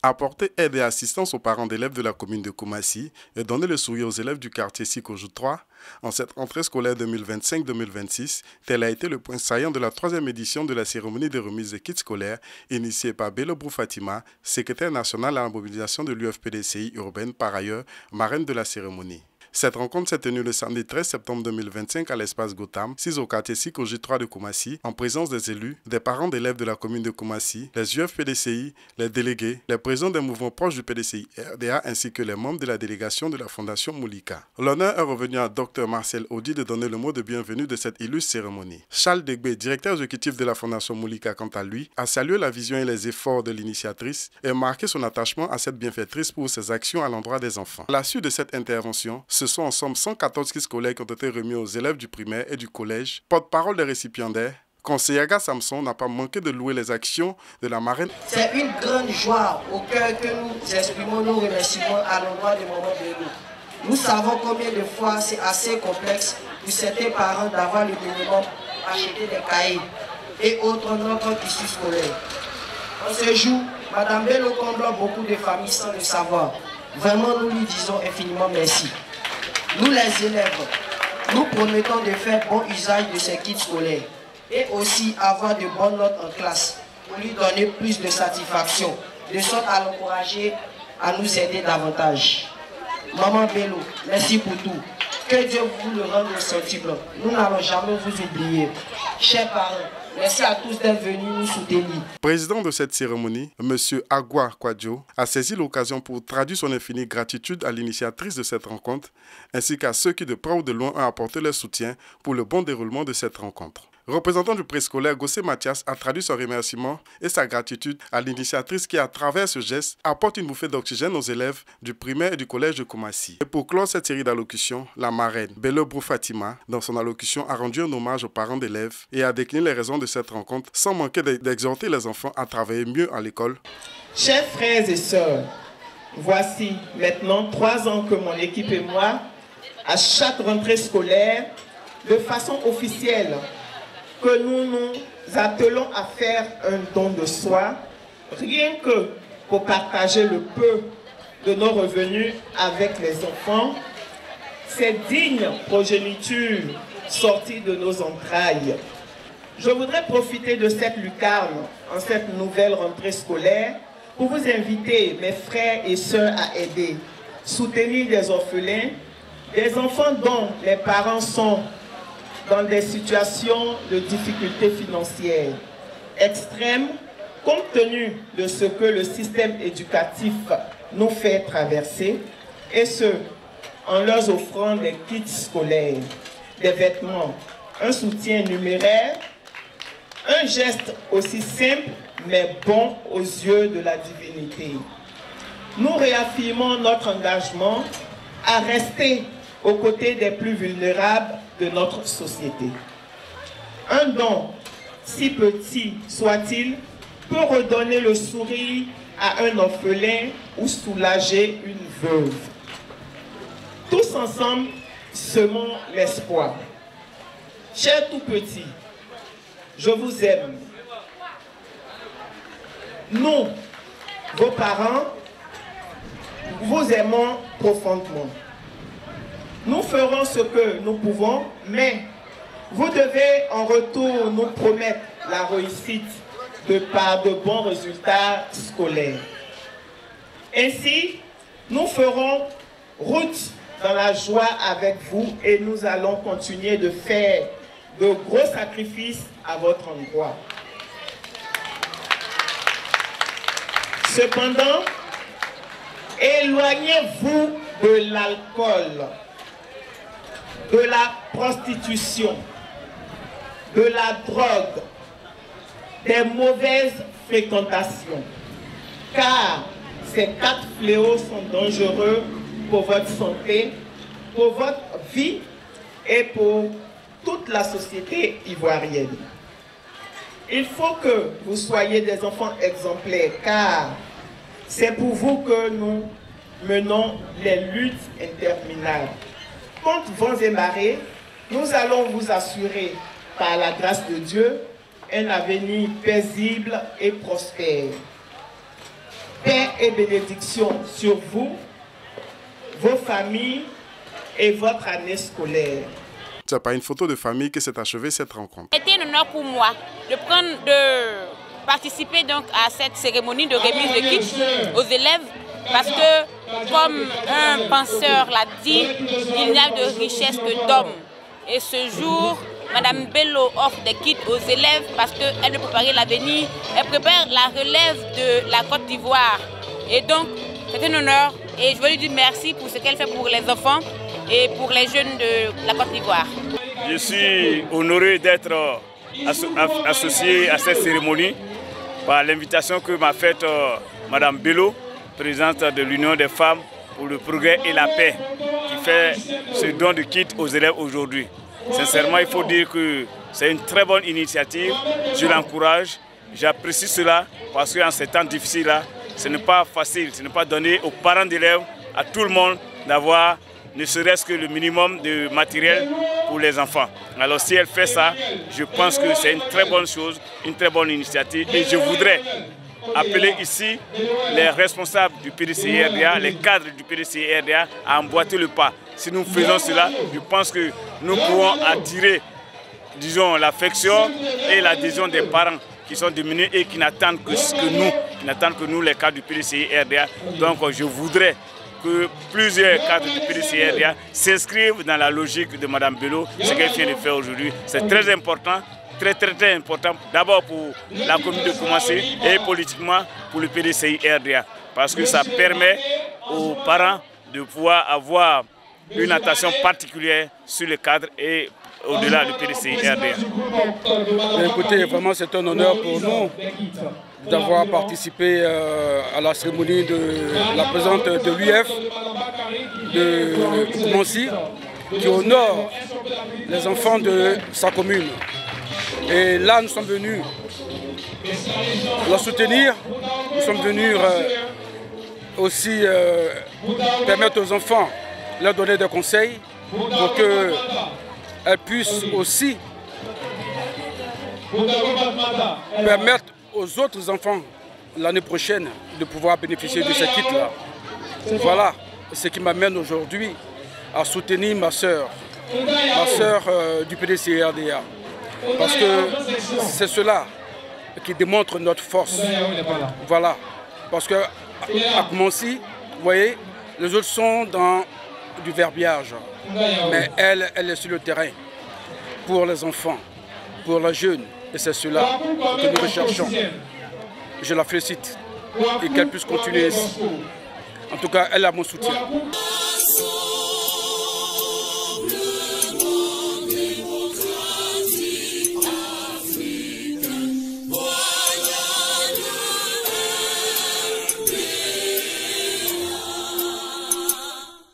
Apporter aide et assistance aux parents d'élèves de la commune de Koumassi et donner le sourire aux élèves du quartier Sikoujou 3 en cette rentrée scolaire 2025-2026, tel a été le point saillant de la 3e édition de la cérémonie de remise des kits scolaires initiée par Bello Fatima, secrétaire national à la mobilisation de l'UFPDCI urbaine, par ailleurs marraine de la cérémonie. Cette rencontre s'est tenue le samedi 13 septembre 2025 à l'espace Gotham, 6 au quartier Sikoujou 3 de Koumassi, en présence des élus, des parents d'élèves de la commune de Koumassi, les UFPDCI, les délégués, les présidents des mouvements proches du PDCI RDA ainsi que les membres de la délégation de la Fondation Moulika. L'honneur est revenu à Dr Marcel Audi de donner le mot de bienvenue de cette illustre cérémonie. Charles Degbé, directeur exécutif de la Fondation Moulika, quant à lui, a salué la vision et les efforts de l'initiatrice et marqué son attachement à cette bienfaitrice pour ses actions à l'endroit des enfants. À la suite de cette intervention, ce sont ensemble 114 kits scolaires qui ont été remis aux élèves du primaire et du collège. Porte-parole des récipiendaires, Conseillère Samson n'a pas manqué de louer les actions de la marraine. C'est une grande joie au cœur que nous exprimons nos remerciements à l'endroit de Maman Bello. Nous savons combien de fois c'est assez complexe pour certains parents d'avoir le minimum pour acheter des cahiers et autres notre tissu scolaire. En ce jour, Madame Bello comble beaucoup de familles sans le savoir. Vraiment, nous lui disons infiniment merci. Nous les élèves, nous promettons de faire bon usage de ces kits scolaires et aussi avoir de bonnes notes en classe pour lui donner plus de satisfaction, de sorte à l'encourager à nous aider davantage. Maman Bello, merci pour tout. Que Dieu vous le rende sensible. Nous n'allons jamais vous oublier. Chers parents, merci à tous d'être venus nous soutenir. Président de cette cérémonie, M. Agua Kwadjo, a saisi l'occasion pour traduire son infinie gratitude à l'initiatrice de cette rencontre, ainsi qu'à ceux qui de près ou de loin ont apporté leur soutien pour le bon déroulement de cette rencontre. Représentant du préscolaire, Gossé Mathias a traduit son remerciement et sa gratitude à l'initiatrice qui, à travers ce geste, apporte une bouffée d'oxygène aux élèves du primaire et du collège de Koumassi. Et pour clore cette série d'allocutions, la marraine, Bello Fatima, dans son allocution, a rendu un hommage aux parents d'élèves et a décliné les raisons de cette rencontre sans manquer d'exhorter les enfants à travailler mieux à l'école. Chers frères et sœurs, voici maintenant 3 ans que mon équipe et moi, à chaque rentrée scolaire, de façon officielle, que nous nous attelons à faire un don de soi, rien que pour partager le peu de nos revenus avec les enfants, ces dignes progénitures sorties de nos entrailles. Je voudrais profiter de cette lucarne en cette nouvelle rentrée scolaire pour vous inviter, mes frères et sœurs, à aider, soutenir des orphelins, des enfants dont les parents sont dans des situations de difficultés financières extrêmes, compte tenu de ce que le système éducatif nous fait traverser, et ce, en leur offrant des kits scolaires, des vêtements, un soutien numéraire, un geste aussi simple mais bon aux yeux de la divinité. Nous réaffirmons notre engagement à rester aux côtés des plus vulnérables de notre société. Un don, si petit soit-il, peut redonner le sourire à un orphelin ou soulager une veuve. Tous ensemble, semons l'espoir. Chers tout-petits, je vous aime. Nous, vos parents, vous aimons profondément. Nous ferons ce que nous pouvons, mais vous devez en retour nous promettre la réussite par de bons résultats scolaires. Ainsi, nous ferons route dans la joie avec vous et nous allons continuer de faire de gros sacrifices à votre endroit. Cependant, éloignez-vous de l'alcool, de la prostitution, de la drogue, des mauvaises fréquentations, car ces 4 fléaux sont dangereux pour votre santé, pour votre vie et pour toute la société ivoirienne. Il faut que vous soyez des enfants exemplaires, car c'est pour vous que nous menons les luttes interminables. Contre vents et marées, nous allons vous assurer, par la grâce de Dieu, un avenir paisible et prospère. Paix et bénédictions sur vous, vos familles et votre année scolaire. C'est par une photo de famille que s'est achevée cette rencontre. C'était un honneur pour moi de participer donc à cette cérémonie de remise de kits aux élèves parce que, comme un penseur l'a dit, il n'y a de richesse que d'hommes. Et ce jour, Madame Bello offre des kits aux élèves parce qu'elle veut préparer l'avenir, elle prépare la relève de la Côte d'Ivoire. Et donc, c'est un honneur et je veux lui dire merci pour ce qu'elle fait pour les enfants et pour les jeunes de la Côte d'Ivoire. Je suis honoré d'être associé à cette cérémonie par l'invitation que m'a faite Madame Bello, présidente de l'Union des femmes pour le progrès et la paix, qui fait ce don de kit aux élèves aujourd'hui. Sincèrement, il faut dire que c'est une très bonne initiative, je l'encourage, j'apprécie cela parce qu'en ces temps difficiles-là, ce n'est pas facile, ce n'est pas donné aux parents d'élèves, à tout le monde, d'avoir ne serait-ce que le minimum de matériel pour les enfants. Alors si elle fait ça, je pense que c'est une très bonne chose, une très bonne initiative et je voudrais appeler ici les responsables du PDCI-RDA, les cadres du PDCI-RDA à emboîter le pas. Si nous faisons cela, je pense que nous pourrons attirer, disons, l'affection et l'adhésion des parents qui sont diminués et qui n'attendent que nous, les cadres du PDCI-RDA. Donc je voudrais que plusieurs cadres du PDCI-RDA s'inscrivent dans la logique de Mme Bello, ce qu'elle vient de faire aujourd'hui. C'est très important, très important, d'abord pour la commune de Koumassi et politiquement pour le PDCI-RDA. Parce que ça permet aux parents de pouvoir avoir une attention particulière sur le cadre et au-delà du PDCI-RDA. Écoutez, vraiment c'est un honneur pour nous d'avoir participé à la cérémonie de la présidente de l'UF de Koumassi qui honore les enfants de sa commune. Et là, nous sommes venus la soutenir, nous sommes venus aussi permettre aux enfants de leur donner des conseils pour qu'elles puissent aussi permettre aux autres enfants l'année prochaine de pouvoir bénéficier de ces kits-là. Voilà ce qui m'amène aujourd'hui à soutenir ma sœur du PDCI-RDA. Parce que c'est cela qui démontre notre force. Voilà. Parce qu'à Koumassi, vous voyez, les autres sont dans du verbiage. Mais elle est sur le terrain pour les enfants, pour les jeunes. Et c'est cela que nous recherchons. Je la félicite et qu'elle puisse continuer. En tout cas, elle a mon soutien.